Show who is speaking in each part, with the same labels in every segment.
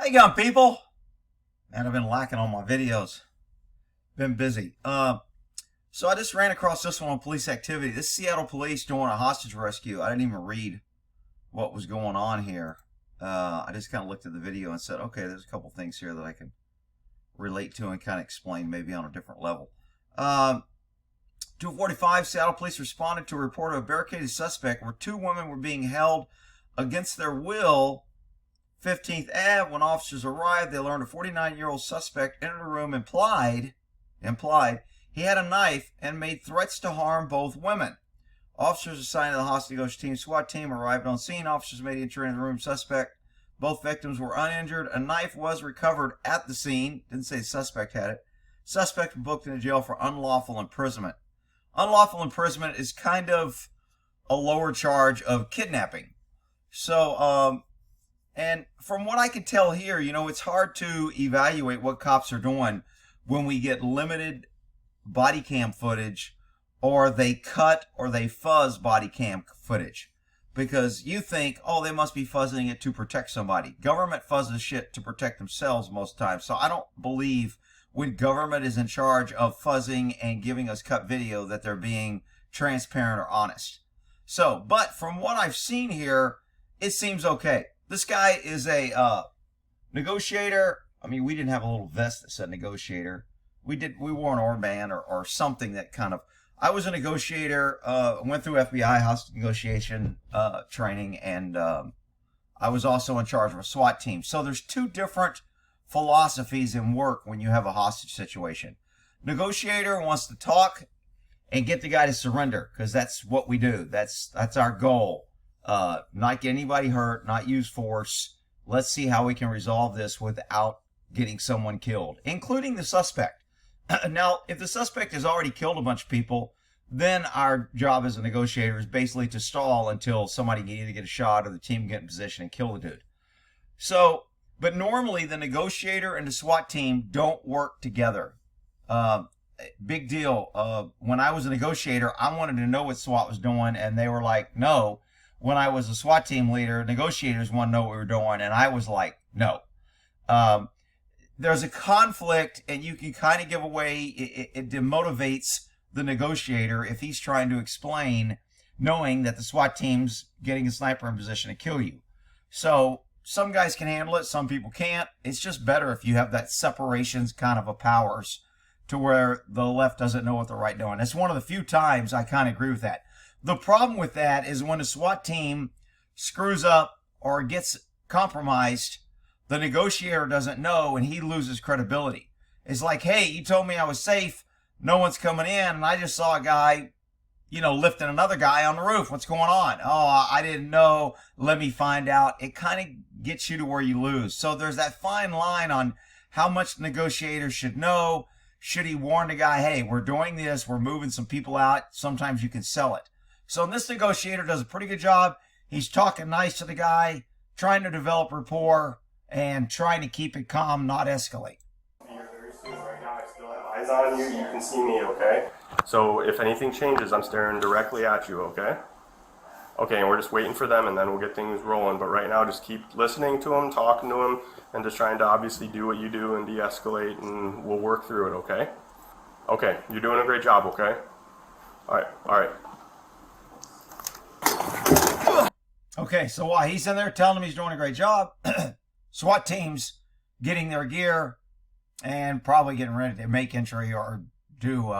Speaker 1: Hey, young people. Man, I've been lacking on my videos. Been busy. So I just ran across this one on police activity. This Seattle police doing a hostage rescue. I didn't even read what was going on here. I just kind of looked at the video and said, okay, there's a couple things here that I can relate to and kind of explain maybe on a different level. 2:45, Seattle police responded to a report of a barricaded suspect where two women were being held against their will 15th Ave. When officers arrived, they learned a 49-year-old suspect entered the room implied he had a knife and made threats to harm both women. Officers assigned to the hostage negotiation team SWAT team arrived on scene. Officers made entry in the room. Both victims were uninjured. A knife was recovered at the scene. Didn't say the suspect had it. Suspect was booked into jail for unlawful imprisonment. Unlawful imprisonment is kind of a lower charge of kidnapping. So, and from what I can tell here, you know, it's hard to evaluate what cops are doing when we get limited body cam footage, or they cut or they fuzz body cam footage. Because you think, oh, they must be fuzzing it to protect somebody. Government fuzzes shit to protect themselves most times. So I don't believe when government is in charge of fuzzing and giving us cut video that they're being transparent or honest. So, but from what I've seen here, it seems okay. This guy is a negotiator. I mean, we didn't have a little vest that said negotiator. We wore an armband or something that kind of, I was a negotiator, went through FBI hostage negotiation training, and I was also in charge of a SWAT team. So there's two different philosophies in work when you have a hostage situation. Negotiator wants to talk and get the guy to surrender, because that's what we do. That's our goal. Not get anybody hurt, not use force. Let's see how we can resolve this without getting someone killed, including the suspect. Now, if the suspect has already killed a bunch of people, then our job as a negotiator is basically to stall until somebody can either get a shot or the team get in position and kill the dude. So, but normally the negotiator and the SWAT team don't work together. Big deal. When I was a negotiator, I wanted to know what SWAT was doing, and they were like, no. When I was a SWAT team leader, negotiators want to know what we were doing, and I was like, no. There's a conflict, and you can kind of give away, it demotivates the negotiator if he's trying to explain, knowing that the SWAT team's getting a sniper in position to kill you. So some guys can handle it, some people can't. It's just better if you have that separations kind of a powers to where the left doesn't know what the right doing. That's one of the few times I kind of agree with that. The problem with that is when a SWAT team screws up or gets compromised, the negotiator doesn't know and he loses credibility. It's like, hey, you told me I was safe. No one's coming in, and I just saw a guy, you know, lifting another guy on the roof. What's going on? Oh, I didn't know. Let me find out. It kind of gets you to where you lose. So there's that fine line on how much the negotiator should know. Should he warn the guy, hey, we're doing this, we're moving some people out. Sometimes you can sell it. So this negotiator does a pretty good job. He's talking nice to the guy, trying to develop rapport, and trying to keep it calm, not escalate.
Speaker 2: You're very soon right now. I still have eyes on you. You can see me, okay? So if anything changes, I'm staring directly at you, okay? Okay, and we're just waiting for them, and then we'll get things rolling. But right now, just keep listening to them, talking to them, and just trying to obviously do what you do and de-escalate, and we'll work through it, okay? Okay, you're doing a great job, okay? All right.
Speaker 1: Okay, so while he's in there telling him he's doing a great job, SWAT teams getting their gear and probably getting ready to make entry or do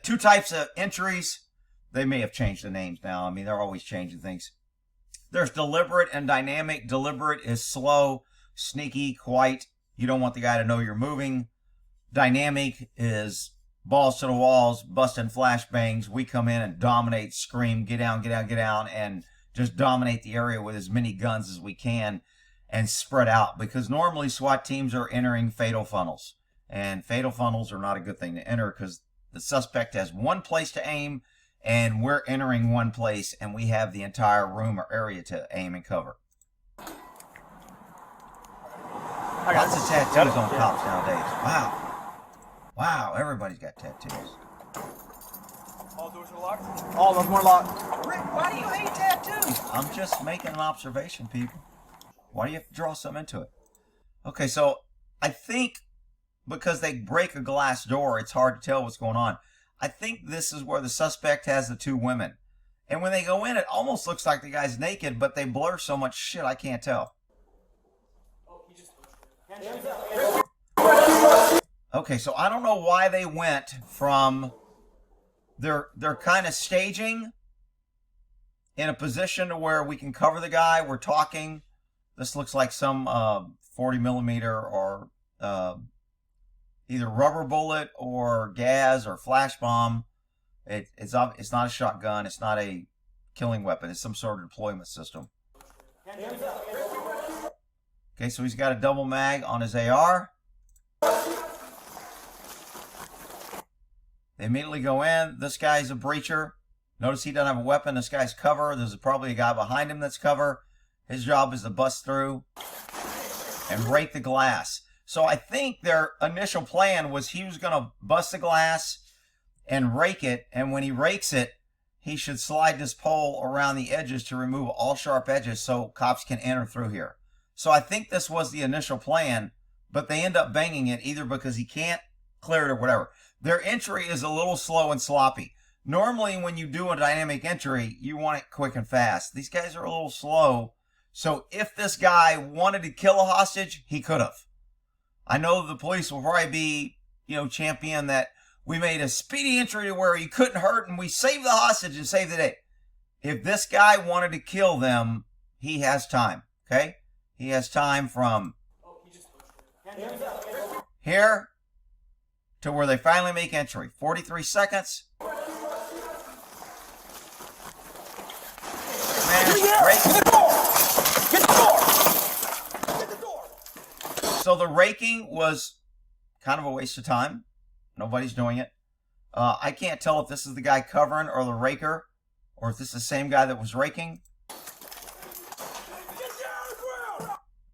Speaker 1: two types of entries. They may have changed the names now. I mean, they're always changing things. There's deliberate and dynamic. Deliberate is slow, sneaky, quiet. You don't want the guy to know you're moving. Dynamic is balls to the walls, busting flashbangs. We come in and dominate, scream, get down, and just dominate the area with as many guns as we can and spread out, because normally SWAT teams are entering fatal funnels, and fatal funnels are not a good thing to enter because the suspect has one place to aim and we're entering one place and we have the entire room or area to aim and cover. Lots of tattoos on cops nowadays. Wow, everybody's got tattoos.
Speaker 3: All doors are locked? All of them are locked.
Speaker 1: Rick, why do you hate tattoos? I'm just making an observation, people. Why do you have to draw some into it? Okay, so I think because they break a glass door, it's hard to tell what's going on. I think this is where the suspect has the two women. And when they go in, it almost looks like the guy's naked, but they blur so much shit I can't tell. Okay, so I don't know why they went from... They're kind of staging in a position to where we can cover the guy. We're talking. This looks like some 40 millimeter or either rubber bullet or gas or flash bomb. It's not a shotgun. It's not a killing weapon. It's some sort of deployment system. Okay, so he's got a double mag on his AR. They immediately go in. This guy's a breacher. Notice he doesn't have a weapon. This guy's cover. There's probably a guy behind him that's cover. His job is to bust through and break the glass. So I think their initial plan was he was going to bust the glass and rake it. And when he rakes it, he should slide this pole around the edges to remove all sharp edges so cops can enter through here. So I think this was the initial plan, but they end up banging it either because he can't clear it or whatever. Their entry is a little slow and sloppy. Normally, when you do a dynamic entry, you want it quick and fast. These guys are a little slow. So if this guy wanted to kill a hostage, he could have. I know the police will probably be, champion that we made a speedy entry to where he couldn't hurt and we saved the hostage and saved the day. If this guy wanted to kill them, he has time, okay? He has time from here to where they finally make entry. 43 seconds. So the raking was kind of a waste of time. Nobody's doing it. I can't tell if this is the guy covering or the raker, or if this is the same guy that was raking.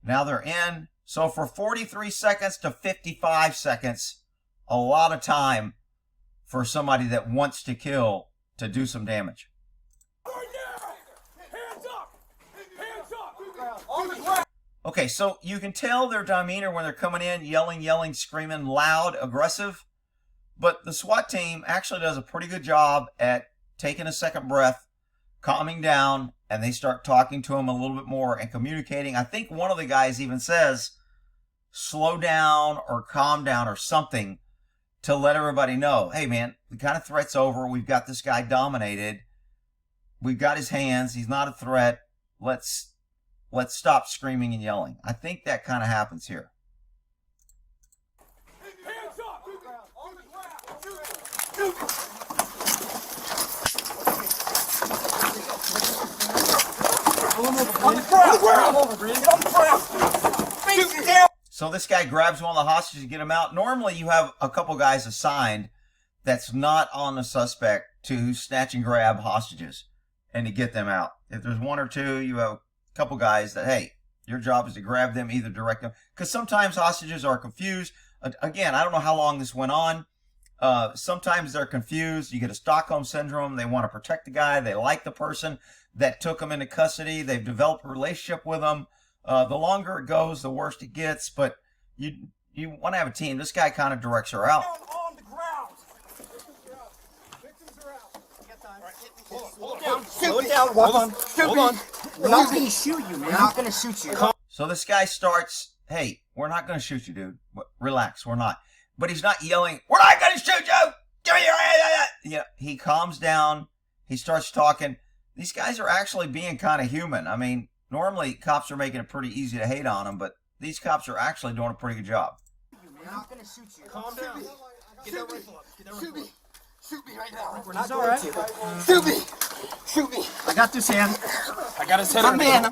Speaker 1: Now they're in. So for 43 seconds to 55 seconds, a lot of time for somebody that wants to kill to do some damage. Okay, so you can tell their demeanor when they're coming in, yelling, screaming, loud, aggressive. But the SWAT team actually does a pretty good job at taking a second breath, calming down, and they start talking to him a little bit more and communicating. I think one of the guys even says, slow down or calm down or something to let everybody know, hey man, the kind of threat's over. We've got this guy dominated. We've got his hands. He's not a threat. Let's stop screaming and yelling. I think that kind of happens here.
Speaker 3: Hands up! On the ground!
Speaker 1: So this guy grabs one of the hostages to get him out. Normally you have a couple guys assigned that's not on the suspect to snatch and grab hostages and to get them out. If there's one or two, you have a couple guys that, hey, your job is to grab them, either direct them. Because sometimes hostages are confused. Again, I don't know how long this went on. Sometimes they're confused. You get a Stockholm syndrome. They want to protect the guy. They like the person that took them into custody. They've developed a relationship with them. The longer it goes, the worse it gets. But you want to have a team. This guy kind of directs her out.
Speaker 3: On the ground!
Speaker 4: Victims are out. You got time.
Speaker 3: Hold down. Slow it down. Hold on.
Speaker 4: We're not going to shoot you, man. We're not going to shoot you.
Speaker 1: So this guy starts, hey, we're not going to shoot you, dude. Relax, we're not. But he's not yelling, we're not going to shoot you! Give me your hand! Yeah, he calms down. He starts talking. These guys are actually being kind of human. I mean, normally cops are making it pretty easy to hate on them, but these cops are actually doing a pretty good job.
Speaker 4: We're not going to shoot you.
Speaker 3: Calm down. Get that rifle up.
Speaker 4: Shoot me. Shoot me right now.
Speaker 3: We're not going to.
Speaker 4: Shoot me. Shoot me.
Speaker 3: I got this hand. I got his head on
Speaker 4: man.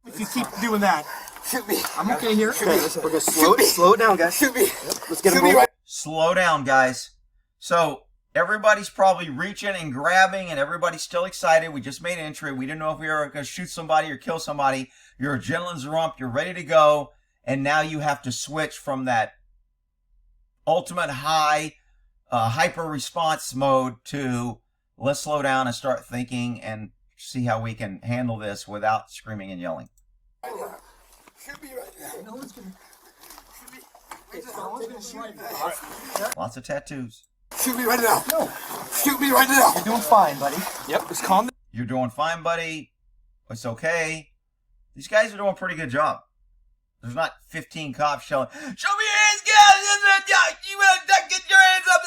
Speaker 3: If you keep doing that.
Speaker 4: Shoot me.
Speaker 3: I'm okay here.
Speaker 4: Shoot me. We're going to slow it down, guys. Shoot me. Let's get him right.
Speaker 1: Slow down, guys. So everybody's probably reaching and grabbing, and everybody's still excited. We just made an entry. We didn't know if we were going to shoot somebody or kill somebody. Your adrenaline's rumped. You're ready to go. And now you have to switch from that ultimate high hyper response mode to let's slow down and start thinking and see how we can handle this without screaming and yelling.
Speaker 3: No one's gonna. No one's gonna shoot you.
Speaker 1: Lots of tattoos.
Speaker 4: Shoot me right now. No. Shoot me right now.
Speaker 3: You're doing fine, buddy. Yep. Just calm down.
Speaker 1: You're doing fine, buddy. It's okay. These guys are doing a pretty good job. There's not 15 cops yelling, "Show me your hands, guys! You better get your hands up!"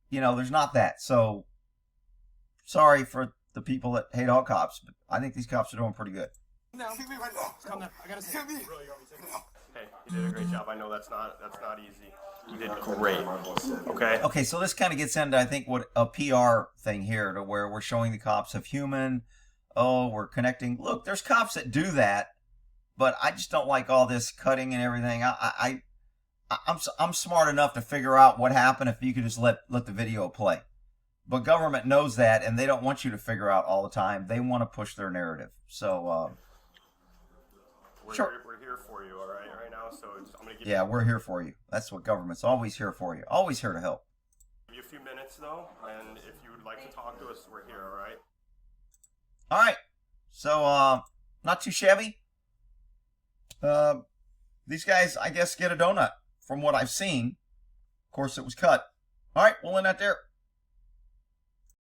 Speaker 1: You know, there's not that. So, sorry for the people that hate all cops, but I think these cops are doing pretty good.
Speaker 4: Shoot me right now.
Speaker 3: Calm down. I gotta say.
Speaker 4: Shoot me.
Speaker 2: Hey, you did a great job. I know that's not easy. You did great. Okay.
Speaker 1: Okay, so this kind of gets into, I think, what a PR thing here, to where we're showing the cops of human. Oh, we're connecting. Look, there's cops that do that, but I just don't like all this cutting and everything. I'm smart enough to figure out what happened if you could just let the video play. But government knows that, and they don't want you to figure out all the time. They want to push their narrative. So,
Speaker 2: We're here for you, all right, right now. So I'm gonna give
Speaker 1: yeah, we're here for you. That's what government's always here for you. Always here to help.
Speaker 2: you a few minutes though, and if you would like to talk to us, we're here, all right?
Speaker 1: All right. So, not too shabby. These guys, I guess, get a donut from what I've seen. Of course, it was cut. All right, we'll end that there.